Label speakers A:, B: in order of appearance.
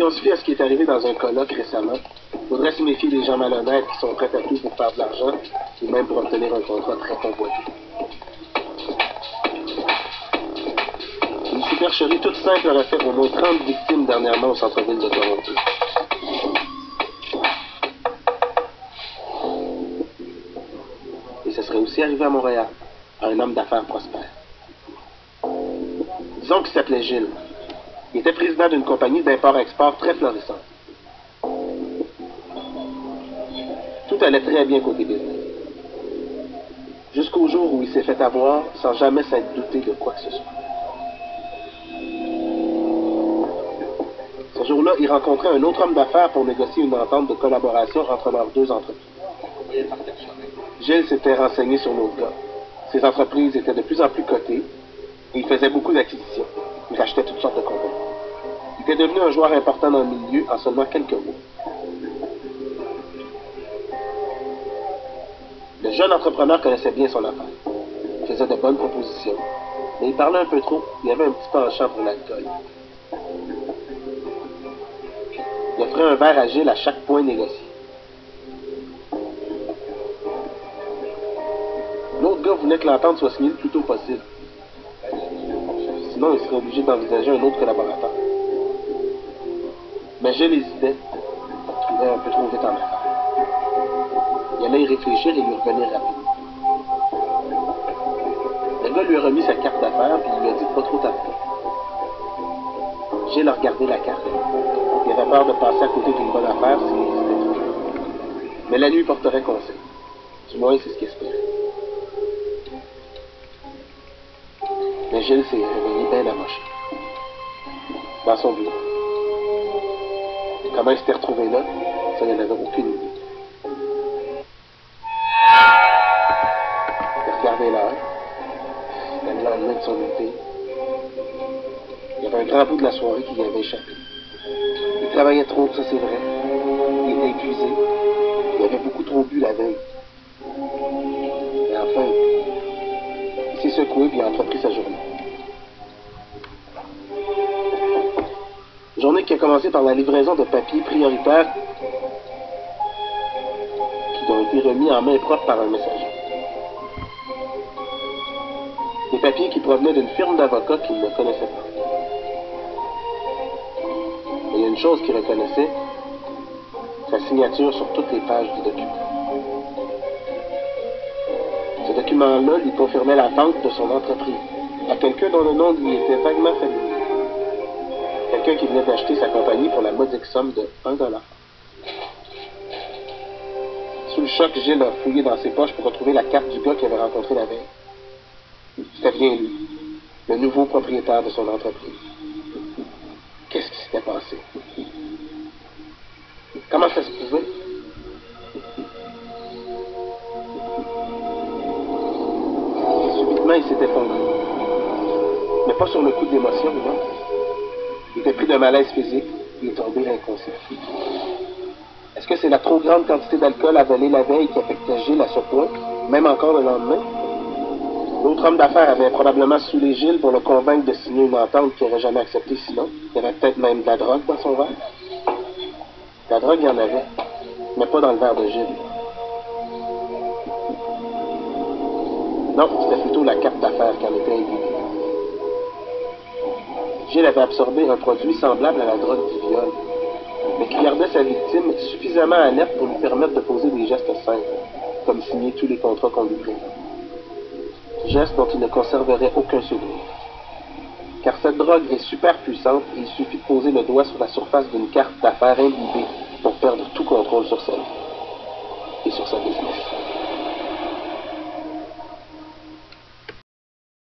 A: Si on se fie à ce qui est arrivé dans un colloque récemment, il faudrait se méfier des gens malhonnêtes qui sont prêts à tout pour faire de l'argent, et même pour obtenir un contrat très convoité. Une supercherie toute simple aurait fait au moins 30 victimes dernièrement au centre-ville de Toronto. Et ce serait aussi arrivé à Montréal, à un homme d'affaires prospère. Disons qu'il s'appelait Gilles. Il était président d'une compagnie d'import-export très florissante. Tout allait très bien côté business. Jusqu'au jour où il s'est fait avoir sans jamais s'être douté de quoi que ce soit. Ce jour-là, il rencontrait un autre homme d'affaires pour négocier une entente de collaboration entre leurs deux entreprises. Gilles s'était renseigné sur l'autre gars. Ses entreprises étaient de plus en plus cotées et il faisait beaucoup d'acquisitions. Il rachetait toutes sortes de compagnies. Il était devenu un joueur important dans le milieu en seulement quelques mois. Le jeune entrepreneur connaissait bien son affaire. Il faisait de bonnes propositions. Mais il parlait un peu trop. Il avait un petit penchant pour l'alcool. Il offrait un verre à Gilles à chaque point négocié. L'autre gars voulait que l'entente soit signée le plus tôt possible. Sinon, il serait obligé d'envisager un autre collaborateur. Mais Gilles hésitait. Il trouvait un peu trop vite en affaire. Il allait y réfléchir et lui revenir rapidement. Le gars lui a remis sa carte d'affaires et il lui a dit de pas trop tarder. Gilles a regardé la carte. Il avait peur de passer à côté d'une bonne affaire s'il hésitait trop. Mais la nuit porterait conseil. Du moins, c'est ce qu'il espérait. Mais Gilles s'est réveillé bien amoché. Dans son bureau. Comment il s'était retrouvé là, ça, il n'en avait aucune idée. Il regardait l'heure. C'était le lendemain de son été. Il y avait un grand bout de la soirée qui lui avait échappé. Il travaillait trop, ça c'est vrai. Il était épuisé. Il avait beaucoup trop bu la veille. Et enfin, il s'est secoué et a entrepris sa journée. Journée qui a commencé par la livraison de papiers prioritaires qui ont été remis en main propre par un messager. Des papiers qui provenaient d'une firme d'avocats qu'il ne connaissait pas. Et il y a une chose qu'il reconnaissait, sa signature sur toutes les pages du document. Ce document-là lui confirmait la vente de son entreprise à quelqu'un dont le nom lui était vaguement familier. Quelqu'un qui venait d'acheter sa compagnie pour la modique somme de $1. Sous le choc, Gilles a fouillé dans ses poches pour retrouver la carte du gars qu'il avait rencontré la veille. C'était bien lui, le nouveau propriétaire de son entreprise. Qu'est-ce qui s'était passé? Comment ça se pouvait? Subitement, il s'est effondré. Mais pas sur le coup d'émotion, non. Il était pris d'un malaise physique et est tombé inconscient. Est-ce que c'est la trop grande quantité d'alcool avalée la veille qui affectait Gilles à ce point, même encore le lendemain? L'autre homme d'affaires avait probablement saoulé Gilles pour le convaincre de signer une entente qu'il n'aurait jamais acceptée sinon. Il y avait peut-être même de la drogue dans son verre. De la drogue, il y en avait, mais pas dans le verre de Gilles. Non, c'était plutôt la carte d'affaires qui en était imbibée. Gilles avait absorbé un produit semblable à la drogue du viol, mais qui gardait sa victime suffisamment alerte pour lui permettre de poser des gestes simples, comme signer tous les contrats qu'on lui présente. Gestes dont il ne conserverait aucun souvenir. Car cette drogue est super puissante et il suffit de poser le doigt sur la surface d'une carte d'affaires imbibée pour perdre tout contrôle sur sa vie et sur sa business.